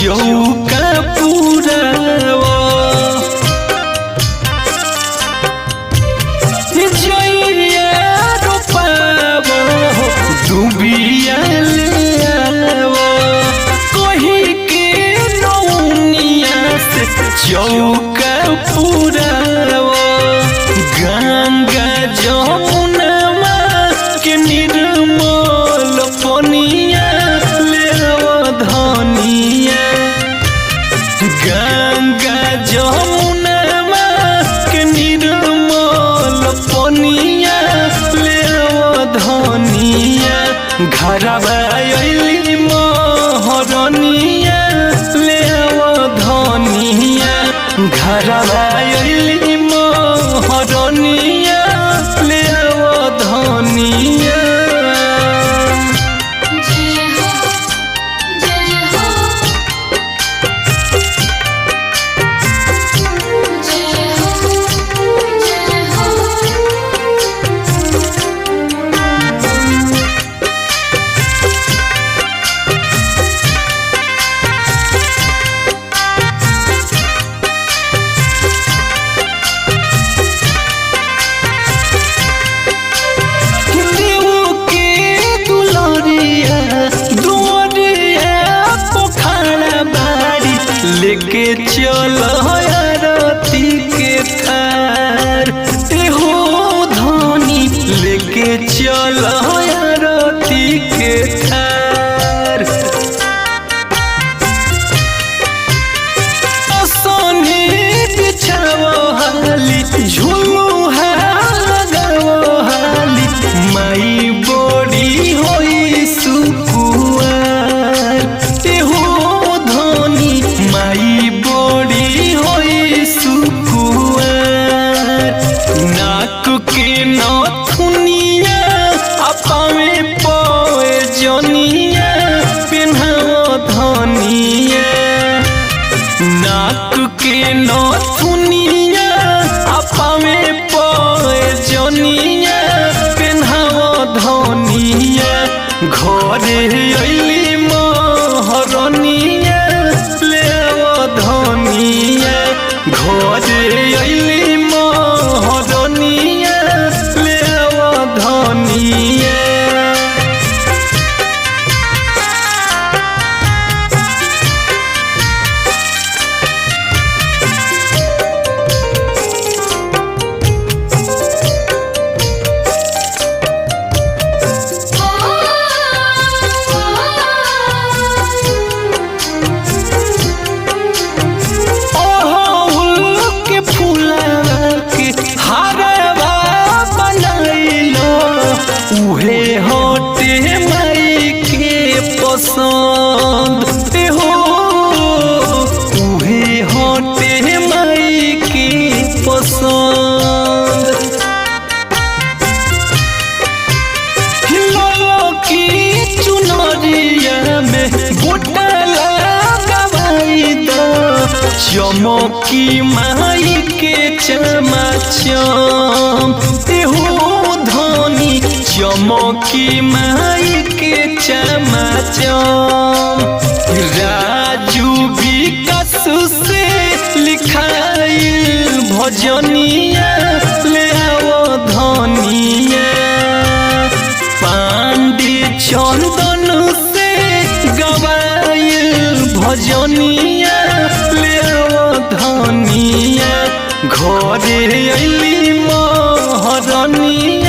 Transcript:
चौका पुरावा जइया रोपावा दुबिया ले आवा कही के नौनिया से चौका पुरावा गंगा जमुना के निर्मल पनिया ले धनिया गंगा जमुना के निर्मल पनिया ले धनिया घरवा अइली महरनिया ले धनिया घरवा अइली महरनिया ले धनिया। लेके चल आरती के थार हो धनी लेके चल आरती के थार सोने बिछावो हाली झुलुहा लगावो हाली माई बड़ी होई सुकुआर हो धनी माई बड़ी होई सुकुआर नाक के नथुनिया अपावे पोए जनिया पेन्हावो धनिया नाक के नथुनिया अपावे पोए जनिया पेन्हावो धनिया घरे अइली महरनिया धनिया घरे अइली महरनिया ले धनिया। उहे होते माई के पसंद हो उहे होते माई के पसंद हिलो की चुनरिया में गोटा लगाई दो चमकी माई के चमाचम हो धनी चमकी माई के चमाचम राजू विकास से लिखाइल भजनिया ले धनिया पांडे चंदन से गवाइल भजनिया ले धनिया घरे अइली महरनिया।